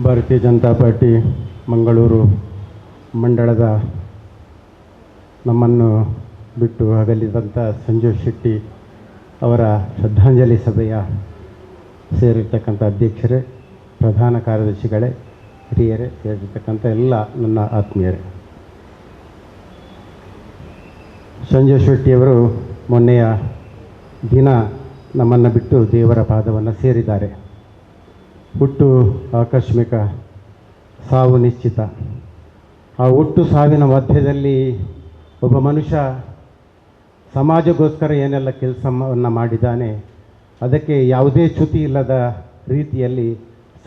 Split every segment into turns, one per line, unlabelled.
ಭಾರತೀಯ ಜನತಾ ಪಾರ್ಟಿ ಮಂಗಳೂರು ಮಂಡಳದ ನಮ್ಮನ್ನು ಬಿಟ್ಟು ಅಗಲಿದಂಥ ಸಂಜೀವ್ ಶೆಟ್ಟಿ ಅವರ ಶ್ರದ್ಧಾಂಜಲಿ ಸಭೆಯ ಸೇರಿರ್ತಕ್ಕಂಥ ಅಧ್ಯಕ್ಷರೇ, ಪ್ರಧಾನ ಕಾರ್ಯದರ್ಶಿಗಳೇ, ಹಿರಿಯರೇ, ಸೇರಿರ್ತಕ್ಕಂಥ ಎಲ್ಲ ನನ್ನ ಆತ್ಮೀಯರೇ, ಸಂಜೀವ್ ಶೆಟ್ಟಿಯವರು ಮೊನ್ನೆಯ ದಿನ ನಮ್ಮನ್ನು ಬಿಟ್ಟು ದೇವರ ಪಾದವನ್ನು ಸೇರಿದ್ದಾರೆ. ಹುಟ್ಟು ಆಕಸ್ಮಿಕ, ಸಾವು ನಿಶ್ಚಿತ. ಆ ಹುಟ್ಟು ಸಾವಿನ ಮಧ್ಯದಲ್ಲಿ ಒಬ್ಬ ಮನುಷ್ಯ ಸಮಾಜಕ್ಕೋಸ್ಕರ ಏನೆಲ್ಲ ಕೆಲಸವನ್ನು ಮಾಡಿದ್ದಾನೆ, ಅದಕ್ಕೆ ಯಾವುದೇ ಚ್ಯುತಿ ಇಲ್ಲದ ರೀತಿಯಲ್ಲಿ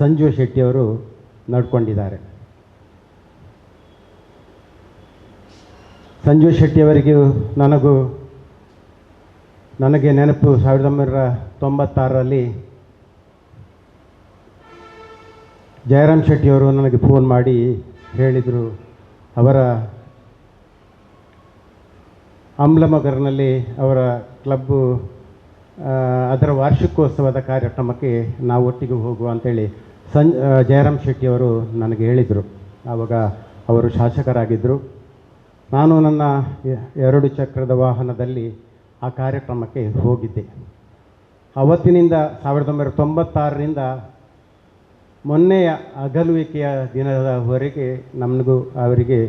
ಸಂಜೀವ್ ಶೆಟ್ಟಿಯವರು ನಡ್ಕೊಂಡಿದ್ದಾರೆ. ಸಂಜೀವ್ ಶೆಟ್ಟಿಯವರಿಗೂ ನನಗೆ ನೆನಪು 1996ರಲ್ಲಿ ಜಯರಾಮ್ ಶೆಟ್ಟಿಯವರು ನನಗೆ ಫೋನ್ ಮಾಡಿ ಹೇಳಿದರು, ಅವರ ಅಮ್ಲಮಗರ್ನಲ್ಲಿ ಅವರ ಕ್ಲಬ್ಬು ಅದರ ವಾರ್ಷಿಕೋತ್ಸವದ ಕಾರ್ಯಕ್ರಮಕ್ಕೆ ನಾವು ಒಟ್ಟಿಗೆ ಹೋಗುವ ಅಂಥೇಳಿ ಜಯರಾಮ್ ಶೆಟ್ಟಿಯವರು ನನಗೆ ಹೇಳಿದರು. ಆವಾಗ ಅವರು ಶಾಸಕರಾಗಿದ್ದರು. ನಾನು ನನ್ನ 2 ಚಕ್ರದ ವಾಹನದಲ್ಲಿ ಆ ಕಾರ್ಯಕ್ರಮಕ್ಕೆ ಹೋಗಿದ್ದೆ. ಅವತ್ತಿನಿಂದ 1996ರಿಂದ ಮೊನ್ನೆಯ ಅಗಲುವಿಕೆಯ ದಿನದವರೆಗೆ ನಮಗೂ ಅವರಿಗೆ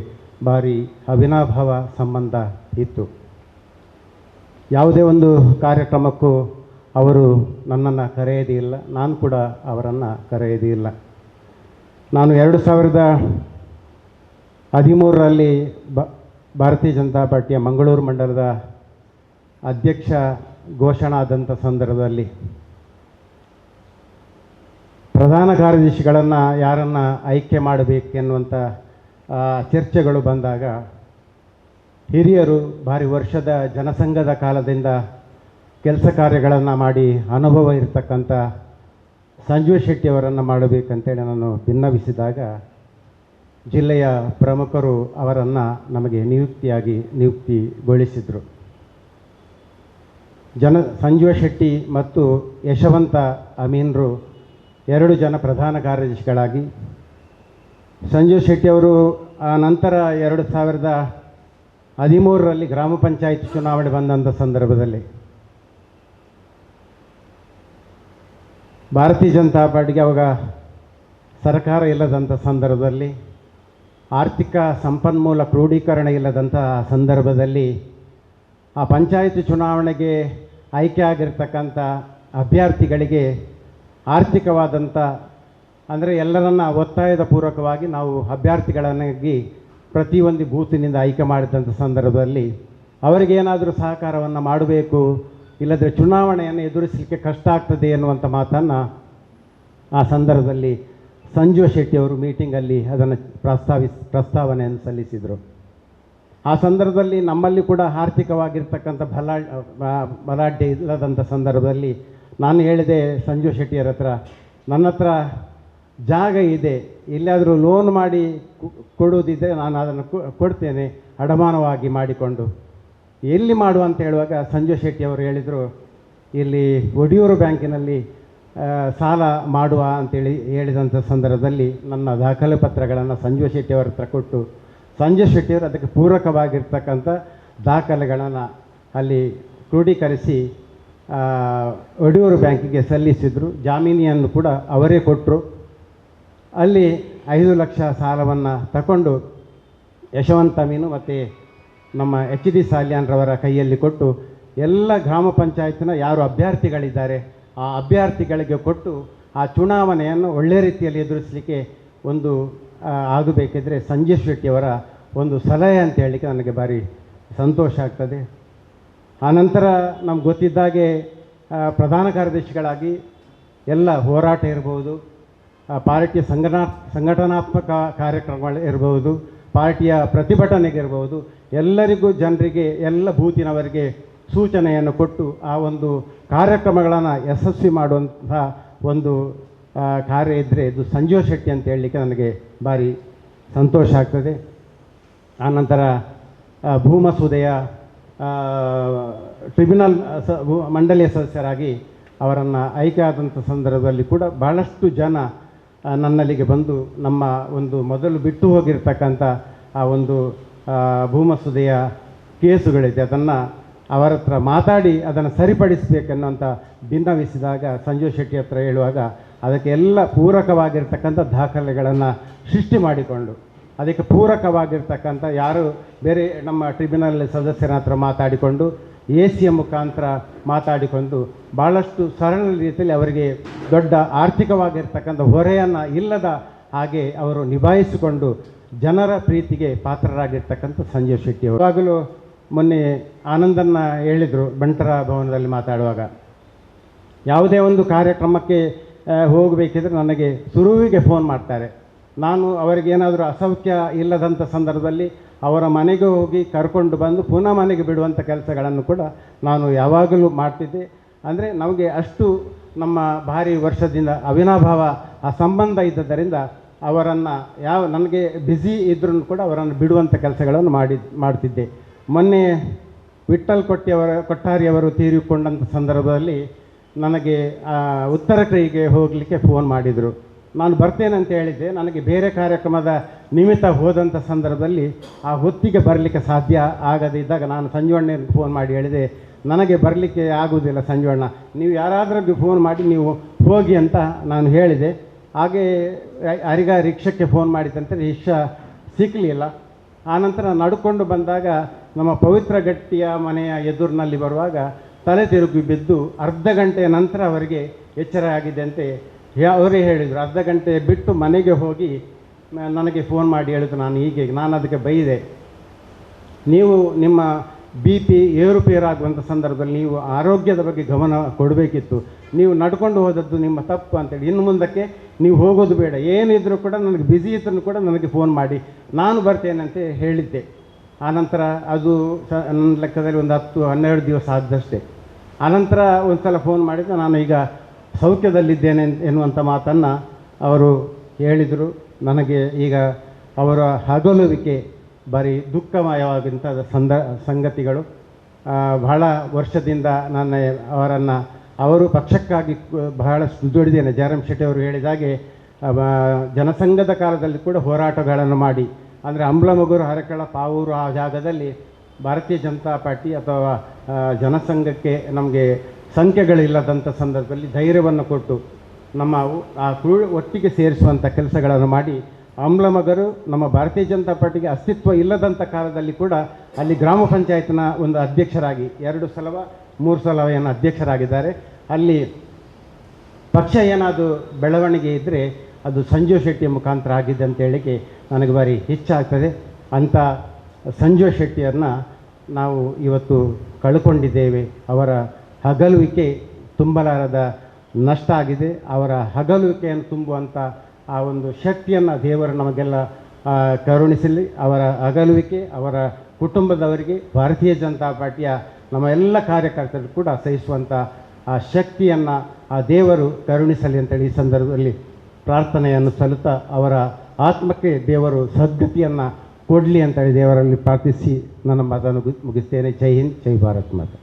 ಭಾರಿ ಅವಿನಾಭಾವ ಸಂಬಂಧ ಇತ್ತು. ಯಾವುದೇ ಒಂದು ಕಾರ್ಯಕ್ರಮಕ್ಕೂ ಅವರು ನನ್ನನ್ನು ಕರೆಯೋದೇ ಇಲ್ಲ, ನಾನು ಕೂಡ ಅವರನ್ನು ಕರೆಯೋದೇ ಇಲ್ಲ. ನಾನು 2013ರಲ್ಲಿ ಭಾರತೀಯ ಜನತಾ ಪಾರ್ಟಿಯ ಮಂಗಳೂರು ಮಂಡಲದ ಅಧ್ಯಕ್ಷ ಘೋಷಣೆ ಆದಂಥ ಸಂದರ್ಭದಲ್ಲಿ ಪ್ರಧಾನ ಕಾರ್ಯದರ್ಶಿಗಳನ್ನು ಯಾರನ್ನು ಆಯ್ಕೆ ಮಾಡಬೇಕೆನ್ನುವಂಥ ಚರ್ಚೆಗಳು ಬಂದಾಗ ಹಿರಿಯರು ಭಾರಿ ವರ್ಷದ ಜನಸಂಘದ ಕಾಲದಿಂದ ಕೆಲಸ ಕಾರ್ಯಗಳನ್ನು ಮಾಡಿ ಅನುಭವ ಇರತಕ್ಕಂಥ ಸಂಜೀವ್ ಶೆಟ್ಟಿಯವರನ್ನು ಮಾಡಬೇಕಂತೇಳಿ ನಾನು ಭಿನ್ನವಿಸಿದಾಗ ಜಿಲ್ಲೆಯ ಪ್ರಮುಖರು ಅವರನ್ನು ನಮಗೆ ನಿಯುಕ್ತಿಗೊಳಿಸಿದರು. ಸಂಜೀವ್ ಶೆಟ್ಟಿ ಮತ್ತು ಯಶವಂತ ಅಮೀನ್ರು 2 ಜನ ಪ್ರಧಾನ ಕಾರ್ಯದರ್ಶಿಗಳಾಗಿ, ಸಂಜೀವ್ ಶೆಟ್ಟಿಯವರು ಆ ನಂತರ 2013ರಲ್ಲಿ ಗ್ರಾಮ ಪಂಚಾಯತ್ ಚುನಾವಣೆ ಬಂದಂಥ ಸಂದರ್ಭದಲ್ಲಿ ಭಾರತೀಯ ಜನತಾ ಪಾರ್ಟಿಗೆ ಅವಾಗ ಸರ್ಕಾರ ಇಲ್ಲದಂಥ ಸಂದರ್ಭದಲ್ಲಿ, ಆರ್ಥಿಕ ಸಂಪನ್ಮೂಲ ಕ್ರೋಢೀಕರಣ ಇಲ್ಲದಂಥ ಸಂದರ್ಭದಲ್ಲಿ ಆ ಪಂಚಾಯತ್ ಚುನಾವಣೆಗೆ ಆಯ್ಕೆ ಆಗಿರ್ತಕ್ಕಂಥ ಅಭ್ಯರ್ಥಿಗಳಿಗೆ ಆರ್ಥಿಕವಾದಂಥ, ಅಂದರೆ ಎಲ್ಲರನ್ನ ಒತ್ತಾಯದ ಪೂರ್ವಕವಾಗಿ ನಾವು ಅಭ್ಯರ್ಥಿಗಳನ್ನಾಗಿ ಪ್ರತಿಯೊಂದು ಬೂತಿನಿಂದ ಆಯ್ಕೆ ಮಾಡಿದಂಥ ಸಂದರ್ಭದಲ್ಲಿ ಅವರಿಗೇನಾದರೂ ಸಹಕಾರವನ್ನು ಮಾಡಬೇಕು, ಇಲ್ಲದ್ರೆ ಚುನಾವಣೆಯನ್ನು ಎದುರಿಸಲಿಕ್ಕೆ ಕಷ್ಟ ಆಗ್ತದೆ ಎನ್ನುವಂಥ ಮಾತನ್ನು ಆ ಸಂದರ್ಭದಲ್ಲಿ ಸಂಜೀವ್ ಶೆಟ್ಟಿಯವರು ಮೀಟಿಂಗಲ್ಲಿ ಅದನ್ನು ಪ್ರಸ್ತಾವನೆಯನ್ನು ಸಲ್ಲಿಸಿದರು. ಆ ಸಂದರ್ಭದಲ್ಲಿ ನಮ್ಮಲ್ಲಿ ಕೂಡ ಆರ್ಥಿಕವಾಗಿರ್ತಕ್ಕಂಥ ಬಲಾಢ್ಯ ಇಲ್ಲದಂಥ ಸಂದರ್ಭದಲ್ಲಿ ನಾನು ಹೇಳಿದೆ ಸಂಜೀವ್ ಶೆಟ್ಟಿಯರ ಹತ್ರ, ನನ್ನ ಹತ್ರ ಜಾಗ ಇದೆ, ಎಲ್ಲಿಯಾದರೂ ಲೋನ್ ಮಾಡಿ ಕೊಡುವುದಿದ್ದರೆ ನಾನು ಅದನ್ನು ಕೊಡ್ತೇನೆ ಅಡಮಾನವಾಗಿ ಮಾಡಿಕೊಂಡು. ಎಲ್ಲಿ ಮಾಡುವ ಅಂತ ಹೇಳುವಾಗ ಸಂಜೀವ್ ಶೆಟ್ಟಿಯವರು ಹೇಳಿದರು, ಇಲ್ಲಿ ಒಡಿಯೂರು ಬ್ಯಾಂಕಿನಲ್ಲಿ ಸಾಲ ಮಾಡುವ ಅಂತೇಳಿ ಹೇಳಿದಂಥ ಸಂದರ್ಭದಲ್ಲಿ ನನ್ನ ದಾಖಲೆ ಪತ್ರಗಳನ್ನು ಸಂಜೀವ್ ಶೆಟ್ಟಿಯವರ ಹತ್ರ ಕೊಟ್ಟು, ಸಂಜೀವ್ ಶೆಟ್ಟಿಯವರು ಅದಕ್ಕೆ ಪೂರಕವಾಗಿರ್ತಕ್ಕಂಥ ದಾಖಲೆಗಳನ್ನು ಅಲ್ಲಿ ಕ್ರೋಢೀಕರಿಸಿ ಒಡಿಯೂರು ಬ್ಯಾಂಕಿಗೆ ಸಲ್ಲಿಸಿದರು. ಜಾಮೀನಿಯನ್ನು ಕೂಡ ಅವರೇ ಕೊಟ್ಟರು. ಅಲ್ಲಿ 5 ಲಕ್ಷ ಸಾಲವನ್ನು ತಗೊಂಡು ಯಶವಂತ ಮೀನು ಮತ್ತು ನಮ್ಮ HD ಸಾಲ್ಯಾನ್ರವರ ಕೈಯಲ್ಲಿ ಕೊಟ್ಟು ಎಲ್ಲ ಗ್ರಾಮ ಪಂಚಾಯತ್ನ ಯಾರು ಅಭ್ಯರ್ಥಿಗಳಿದ್ದಾರೆ ಆ ಅಭ್ಯರ್ಥಿಗಳಿಗೆ ಕೊಟ್ಟು ಆ ಚುನಾವಣೆಯನ್ನು ಒಳ್ಳೆಯ ರೀತಿಯಲ್ಲಿ ಎದುರಿಸಲಿಕ್ಕೆ ಒಂದು ಆಗಬೇಕಿದ್ರೆ ಸಂಜೀವ್ ಶೆಟ್ಟಿಯವರ ಒಂದು ಸಲಹೆ ಅಂತ ಹೇಳಲಿಕ್ಕೆ ನನಗೆ ಭಾರಿ ಸಂತೋಷ ಆಗ್ತದೆ. ಆನಂತರ ನಮ್ಗೆ ಗೊತ್ತಿದ್ದಾಗೆ ಪ್ರಧಾನ ಕಾರ್ಯದರ್ಶಿಗಳಾಗಿ ಎಲ್ಲ ಹೋರಾಟ ಇರ್ಬೋದು, ಪಾರ್ಟಿಯ ಸಂಘಟನಾತ್ಮಕ ಕಾರ್ಯಕ್ರಮಗಳು ಇರ್ಬೋದು, ಪಾರ್ಟಿಯ ಪ್ರತಿಭಟನೆಗಿರ್ಬೋದು, ಎಲ್ಲರಿಗೂ ಜನರಿಗೆ ಎಲ್ಲ ಬೂತಿನವರಿಗೆ ಸೂಚನೆಯನ್ನು ಕೊಟ್ಟು ಆ ಒಂದು ಕಾರ್ಯಕ್ರಮಗಳನ್ನು ಯಶಸ್ವಿ ಮಾಡುವಂಥ ಒಂದು ಕಾರ್ಯ ಇದ್ದರೆ ಇದು ಸಂಜೀವ್ ಶೆಟ್ಟಿ ಅಂತ ಹೇಳಲಿಕ್ಕೆ ನನಗೆ ಭಾರಿ ಸಂತೋಷ ಆಗ್ತದೆ. ಆನಂತರ ಭೂಮಸೂದೆಯ ಟ್ರಿಬ್ಯುನಲ್ ಮಂಡಳಿಯ ಸದಸ್ಯರಾಗಿ ಅವರನ್ನು ಆಯ್ಕೆ ಆದಂಥ ಸಂದರ್ಭದಲ್ಲಿ ಕೂಡ ಭಾಳಷ್ಟು ಜನ ನನ್ನಲ್ಲಿಗೆ ಬಂದು ನಮ್ಮ ಒಂದು ಮೊದಲು ಬಿಟ್ಟು ಹೋಗಿರ್ತಕ್ಕಂಥ ಆ ಒಂದು ಭೂಮಸೂದೆಯ ಕೇಸುಗಳಿದೆ, ಅದನ್ನು ಅವರ ಹತ್ರ ಮಾತಾಡಿ ಅದನ್ನು ಸರಿಪಡಿಸಬೇಕೆನ್ನುವಂಥ ಭಿನ್ನವಿಸಿದಾಗ ಸಂಜೀವ್ ಶೆಟ್ಟಿ ಹತ್ರ ಹೇಳುವಾಗ ಅದಕ್ಕೆ ಎಲ್ಲ ಪೂರಕವಾಗಿರ್ತಕ್ಕಂಥ ದಾಖಲೆಗಳನ್ನು ಸೃಷ್ಟಿ ಮಾಡಿಕೊಂಡು ಅದಕ್ಕೆ ಪೂರಕವಾಗಿರ್ತಕ್ಕಂಥ ಯಾರು ಬೇರೆ ನಮ್ಮ ಟ್ರಿಬ್ಯುನಲ್ ಸದಸ್ಯರ ಹತ್ರ ಮಾತಾಡಿಕೊಂಡು ಎ ಮುಖಾಂತರ ಮಾತಾಡಿಕೊಂಡು ಭಾಳಷ್ಟು ಸರಳ ರೀತಿಯಲ್ಲಿ ಅವರಿಗೆ ದೊಡ್ಡ ಆರ್ಥಿಕವಾಗಿರ್ತಕ್ಕಂಥ ಹೊರೆಯನ್ನು ಇಲ್ಲದ ಹಾಗೆ ಅವರು ನಿಭಾಯಿಸಿಕೊಂಡು ಜನರ ಪ್ರೀತಿಗೆ ಪಾತ್ರರಾಗಿರ್ತಕ್ಕಂಥ ಸಂಜೀವ್ ಶೆಟ್ಟಿ ಅವರು. ಯಾವಾಗಲೂ ಮೊನ್ನೆ ಆನಂದನ್ನು ಹೇಳಿದರು ಬಂಟರ ಭವನದಲ್ಲಿ ಮಾತಾಡುವಾಗ, ಯಾವುದೇ ಒಂದು ಕಾರ್ಯಕ್ರಮಕ್ಕೆ ಹೋಗಬೇಕಿದ್ರೆ ನನಗೆ ಶುರುವಿಗೆ ಫೋನ್ ಮಾಡ್ತಾರೆ. ನಾನು ಅವರಿಗೇನಾದರೂ ಅಸೌಖ್ಯ ಇಲ್ಲದಂಥ ಸಂದರ್ಭದಲ್ಲಿ ಅವರ ಮನೆಗೆ ಹೋಗಿ ಕರ್ಕೊಂಡು ಬಂದು ಪುನಃ ಮನೆಗೆ ಬಿಡುವಂಥ ಕೆಲಸಗಳನ್ನು ಕೂಡ ನಾನು ಯಾವಾಗಲೂ ಮಾಡ್ತಿದ್ದೆ. ಅಂದರೆ ನಮಗೆ ಅಷ್ಟು ನಮ್ಮ ಭಾರಿ ವರ್ಷದಿಂದ ಅವಿನಾಭಾವ ಆ ಸಂಬಂಧ ಇದ್ದದರಿಂದ ಅವರನ್ನು ನನಗೆ ಬ್ಯುಸಿ ಇದ್ರೂ ಕೂಡ ಅವರನ್ನು ಬಿಡುವಂಥ ಕೆಲಸಗಳನ್ನು ಮಾಡ್ತಿದ್ದೆ. ಮೊನ್ನೆ ವಿಠ್ಠಲ್ ಕೊಟ್ಟಾರಿಯವರು ತೀರಿಕೊಂಡಂಥ ಸಂದರ್ಭದಲ್ಲಿ ನನಗೆ ಉತ್ತರ ಕೈಗೆ ಹೋಗಲಿಕ್ಕೆ ಫೋನ್ ಮಾಡಿದರು. ನಾನು ಬರ್ತೇನೆ ಅಂತ ಹೇಳಿದ್ದೆ. ನನಗೆ ಬೇರೆ ಕಾರ್ಯಕ್ರಮದ ನಿಮಿತ್ತ ಹೋದಂಥ ಸಂದರ್ಭದಲ್ಲಿ ಆ ಹೊತ್ತಿಗೆ ಬರಲಿಕ್ಕೆ ಸಾಧ್ಯ ಆಗದಿದ್ದಾಗ ನಾನು ಸಂಜೀವಣ್ಣನಿಗೆ ಫೋನ್ ಮಾಡಿ ಹೇಳಿದೆ, ನನಗೆ ಬರಲಿಕ್ಕೆ ಆಗುವುದಿಲ್ಲ ಸಂಜೀವಣ್ಣ, ನೀವು ಯಾರಾದ್ರೂ ಫೋನ್ ಮಾಡಿ ನೀವು ಹೋಗಿ ಅಂತ ನಾನು ಹೇಳಿದೆ. ಹಾಗೆ ರಿಕ್ಷಕ್ಕೆ ಫೋನ್ ಮಾಡಿದಂತೆ ರಿಕ್ಷಾ ಸಿಕ್ಕಲಿಲ್ಲ. ಆನಂತರ ನಡ್ಕೊಂಡು ಬಂದಾಗ ನಮ್ಮ ಪವಿತ್ರ ಗಟ್ಟಿಯ ಮನೆಯ ಎದುರಿನಲ್ಲಿ ಬರುವಾಗ ತಲೆ ತಿರುಗಿ ಬಿದ್ದು ಅರ್ಧ ಗಂಟೆಯ ನಂತರ ಅವರಿಗೆ ಎಚ್ಚರ ಆಗಿದೆ ಅಂತೆ ಅವರೇ ಹೇಳಿದರು. ಅರ್ಧ ಗಂಟೆ ಬಿಟ್ಟು ಮನೆಗೆ ಹೋಗಿ ನನಗೆ ಫೋನ್ ಮಾಡಿ ಹೇಳಿದ್ರು. ನಾನು ಅದಕ್ಕೆ ಬೈದೆ, ನೀವು ನಿಮ್ಮ BP ಏರುಪೇರಾಗುವಂಥ ಸಂದರ್ಭದಲ್ಲಿ ನೀವು ಆರೋಗ್ಯದ ಬಗ್ಗೆ ಗಮನ ಕೊಡಬೇಕಿತ್ತು, ನೀವು ನಡ್ಕೊಂಡು ಹೋದದ್ದು ನಿಮ್ಮ ತಪ್ಪು ಅಂತೇಳಿ. ಇನ್ನು ಮುಂದಕ್ಕೆ ನೀವು ಹೋಗೋದು ಬೇಡ, ಏನಿದ್ರೂ ಕೂಡ ನನಗೆ ಬ್ಯುಸಿ ಇದ್ರೂ ಕೂಡ ನನಗೆ ಫೋನ್ ಮಾಡಿ, ನಾನು ಬರ್ತೇನೆ ಅಂತ ಹೇಳಿದ್ದೆ. ಆನಂತರ ಅದು ನನ್ನ ಲೆಕ್ಕದಲ್ಲಿ ಒಂದು 10-12 ದಿವಸ ಆದಷ್ಟೇ. ಆನಂತರ ಒಂದು ಸಲ ಫೋನ್ ಮಾಡಿದ್ದು, ನಾನು ಈಗ ಸೌಖ್ಯದಲ್ಲಿದ್ದೇನೆ ಎನ್ನುವಂಥ ಮಾತನ್ನು ಅವರು ಹೇಳಿದರು. ನನಗೆ ಈಗ ಅವರ ಹಗಲುವಿಕೆ ಬರೀ ದುಃಖಮಯವಾದಂಥ ಸಂಗತಿಗಳು. ಬಹಳ ವರ್ಷದಿಂದ ಅವರು ಪಕ್ಷಕ್ಕಾಗಿ ಬಹಳಷ್ಟು ದುಡಿದೇನೆ. ಜಯರಾಮ್ ಶೆಟ್ಟಿ ಅವರು ಹೇಳಿದಾಗೆ ಜನಸಂಘದ ಕಾಲದಲ್ಲಿ ಕೂಡ ಹೋರಾಟಗಳನ್ನು ಮಾಡಿ, ಅಂದರೆ ಅಂಬ್ಲಮಗೂರು, ಹರಕಳ, ಪಾವೂರು ಆ ಜಾಗದಲ್ಲಿ ಭಾರತೀಯ ಜನತಾ ಪಾರ್ಟಿ ಅಥವಾ ಜನಸಂಘಕ್ಕೆ ನಮಗೆ ಸಂಖ್ಯೆಗಳಿಲ್ಲದಂಥ ಸಂದರ್ಭದಲ್ಲಿ ಧೈರ್ಯವನ್ನು ಕೊಟ್ಟು ನಮ್ಮ ಒಟ್ಟಿಗೆ ಸೇರಿಸುವಂಥ ಕೆಲಸಗಳನ್ನು ಮಾಡಿ, ಅಂಬ್ಲಮಗರು ನಮ್ಮ ಭಾರತೀಯ ಜನತಾ ಪಾರ್ಟಿಗೆ ಅಸ್ತಿತ್ವ ಇಲ್ಲದಂಥ ಕಾಲದಲ್ಲಿ ಕೂಡ ಅಲ್ಲಿ ಗ್ರಾಮ ಪಂಚಾಯತ್ನ ಒಂದು ಅಧ್ಯಕ್ಷರಾಗಿ 2 ಸಲ 3 ಸಲ ಏನು ಅಧ್ಯಕ್ಷರಾಗಿದ್ದಾರೆ. ಅಲ್ಲಿ ಪಕ್ಷ ಏನಾದರೂ ಬೆಳವಣಿಗೆ ಇದ್ದರೆ ಅದು ಸಂಜೀವ್ ಶೆಟ್ಟಿಯ ಮುಖಾಂತರ ಆಗಿದೆ ಅಂತ ಹೇಳಿಕೆ ನನಗೆ ಭಾರಿ ಹೆಚ್ಚಾಗ್ತದೆ. ಅಂಥ ಸಂಜೀವ್ ಶೆಟ್ಟಿಯನ್ನು ನಾವು ಇವತ್ತು ಕಳ್ಕೊಂಡಿದ್ದೇವೆ. ಅವರ ಹಗಲುವಿಕೆ ತುಂಬಲಾರದ ನಷ್ಟ ಆಗಿದೆ. ಅವರ ಹಗಲುವಿಕೆಯನ್ನು ತುಂಬುವಂಥ ಆ ಒಂದು ಶಕ್ತಿಯನ್ನು ದೇವರು ನಮಗೆಲ್ಲ ಕರುಣಿಸಲಿ. ಅವರ ಅಗಲುವಿಕೆ ಅವರ ಕುಟುಂಬದವರಿಗೆ, ಭಾರತೀಯ ಜನತಾ ಪಾರ್ಟಿಯ ನಮ್ಮ ಎಲ್ಲ ಕಾರ್ಯಕರ್ತರು ಕೂಡ ಸಹಿಸುವಂಥ ಆ ಶಕ್ತಿಯನ್ನು ಆ ದೇವರು ಕರುಣಿಸಲಿ ಅಂತೇಳಿ ಈ ಸಂದರ್ಭದಲ್ಲಿ ಪ್ರಾರ್ಥನೆಯನ್ನು ಸಲ್ಲುತ್ತಾ ಅವರ ಆತ್ಮಕ್ಕೆ ದೇವರು ಸದ್ಗತಿಯನ್ನು ಕೊಡಲಿ ಅಂತೇಳಿ ದೇವರಲ್ಲಿ ಪ್ರಾರ್ಥಿಸಿ ನನ್ನ ಮಾತನ್ನು ಮುಗಿಸ್ತೇನೆ. ಜೈ ಹಿಂದ್, ಜೈ ಭಾರತ್ ಮಾತಾ.